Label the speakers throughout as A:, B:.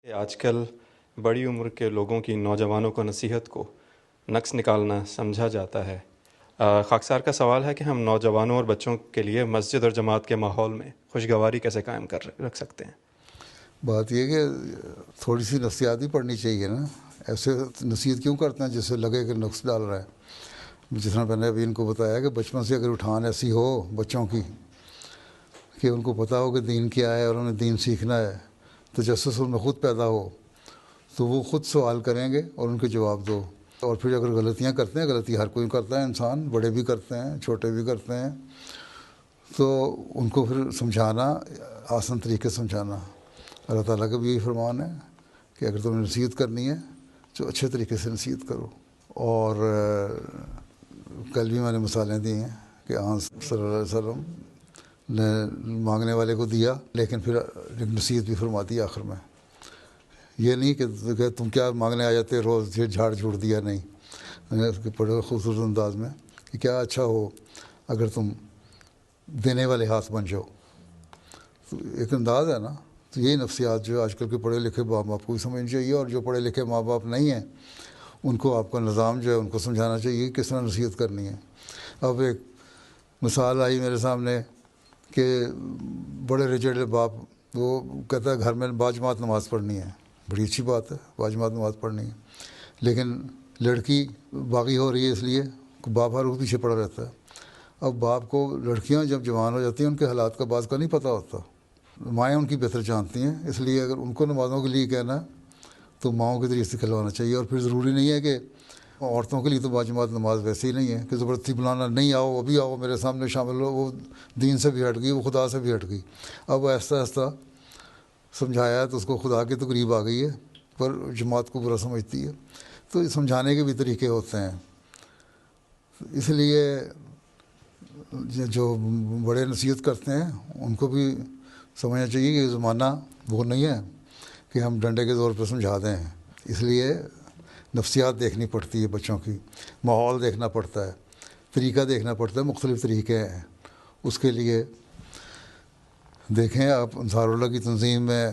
A: کہ آج کل بڑی عمر کے لوگوں کی نوجوانوں کو نصیحت کو نقص نکالنا سمجھا جاتا ہے۔ خاکسار کا سوال ہے کہ ہم نوجوانوں اور بچوں کے لیے مسجد اور جماعت کے ماحول میں خوشگواری کیسے قائم رکھ سکتے ہیں؟
B: بات یہ کہ تھوڑی سی نفسیات بھی پڑھنی چاہیے نا. ایسے نصیحت کیوں کرتے ہیں جس سے لگے کہ نقص ڈال رہا ہے. جس طرح میں نے ابھی ان کو بتایا کہ بچپن سے اگر اٹھان ایسی ہو بچوں کی کہ ان کو پتہ ہو کہ دین کیا ہے اور انہیں دین سیکھنا ہے، تجسس ان میں خود پیدا ہو تو وہ خود سوال کریں گے اور ان کے جواب دو. اور پھر اگر غلطیاں کرتے ہیں، غلطی ہر کوئی کرتا ہے، انسان بڑے بھی کرتے ہیں چھوٹے بھی کرتے ہیں، تو ان کو پھر سمجھانا، آسان طریقے سے سمجھانا. اللہ تعالیٰ کا بھی یہی فرمان ہے کہ اگر تم نے نصیحت کرنی ہے تو اچھے طریقے سے نصیحت کرو. اور کل بھی میں نے مثالیں دی ہیں کہ صلی اللہ علیہ وسلم نے مانگنے والے کو دیا لیکن پھر ایک نصیحت بھی فرما دی آخر میں. یہ نہیں کہ تم کیا مانگنے آ جاتے روز جھاڑ جھوڑ دیا، نہیں. میں نے اس کے بڑے خوبصورت انداز میں کہ کیا اچھا ہو اگر تم دینے والے ہاتھ بن جاؤ. تو ایک انداز ہے نا. تو یہی نفسیات جو آج کل کے پڑھے لکھے ماں باپ کو بھی سمجھنی چاہیے، اور جو پڑھے لکھے ماں باپ نہیں ہیں ان کو آپ کا نظام جو ہے ان کو سمجھانا چاہیے کہ کس طرح نصیحت کرنی ہے. اب ایک مثال آئی میرے سامنے کہ بڑے رجڑے باپ، وہ کہتا ہے گھر میں باجماعت نماز پڑھنی ہے. بڑی اچھی بات ہے، باجماعت نماز پڑھنی ہے، لیکن لڑکی باغی ہو رہی ہے اس لیے باپ ہر وقت پیچھے پڑا رہتا ہے. اب باپ کو لڑکیاں جب جوان ہو جاتی ہیں ان کے حالات کا بعض کا نہیں پتہ ہوتا. مائیں ان کی بہتر جانتی ہیں، اس لیے اگر ان کو نمازوں کے لیے کہنا تو ماؤں کے ذریعے سے کھلوانا چاہیے. اور پھر ضروری نہیں ہے کہ عورتوں کے لیے تو باجماعت نماز ویسے ہی نہیں ہے کہ زبردستی بلانا، نہیں آؤ ابھی آؤ میرے سامنے شامل ہو. وہ دین سے بھی ہٹ گئی، وہ خدا سے بھی ہٹ گئی. اب آہستہ آہستہ سمجھایا تو اس کو خدا کے تو قریب آ گئی ہے، پر جماعت کو برا سمجھتی ہے. تو سمجھانے کے بھی طریقے ہوتے ہیں. اس لیے جو بڑے نصیحت کرتے ہیں ان کو بھی سمجھنا چاہیے کہ یہ زمانہ وہ نہیں ہے کہ ہم ڈنڈے کے زور پہ سمجھا دیں. اس لیے نفسیات دیکھنی پڑتی ہے بچوں کی، ماحول دیکھنا پڑتا ہے، طریقہ دیکھنا پڑتا ہے. مختلف طریقے ہیں. اس کے لیے دیکھیں آپ انصار اللہ کی تنظیم میں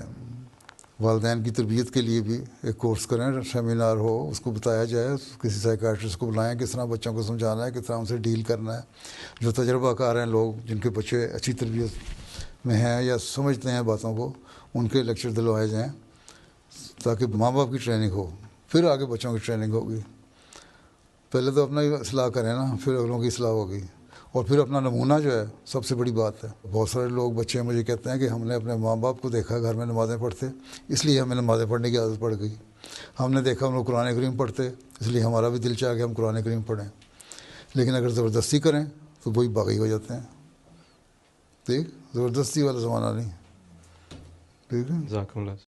B: والدین کی تربیت کے لیے بھی ایک کورس کریں، سیمینار ہو، اس کو بتایا جائے، کسی سائیکیٹرسٹ کو بلائیں کس طرح بچوں کو سمجھانا ہے، کس طرح ان سے ڈیل کرنا ہے. جو تجربہ کار ہیں لوگ جن کے بچے اچھی تربیت میں ہیں یا سمجھتے ہیں باتوں کو، ان کے لیکچر دلوائے جائیں تاکہ ماں باپ کی ٹریننگ ہو، پھر آگے بچوں کی ٹریننگ ہوگی. پہلے تو اپنا ہی اصلاح کریں نا، پھر اگلوں کی اصلاح ہوگی. اور پھر اپنا نمونہ جو ہے سب سے بڑی بات ہے. بہت سارے لوگ بچے مجھے کہتے ہیں کہ ہم نے اپنے ماں باپ کو دیکھا گھر میں نمازیں پڑھتے اس لیے ہمیں نمازیں پڑھنے کی عادت پڑ گئی. ہم نے دیکھا ہم لوگ قرآن کریم پڑھتے اس لیے ہمارا بھی دل چاہ کہ ہم قرآن کریم پڑھیں. لیکن اگر زبردستی کریں تو وہی باغی ہو جاتے ہیں. ٹھیک، زبردستی والا زمانہ نہیں. ٹھیک ہے.
A: جزاکم اللہ.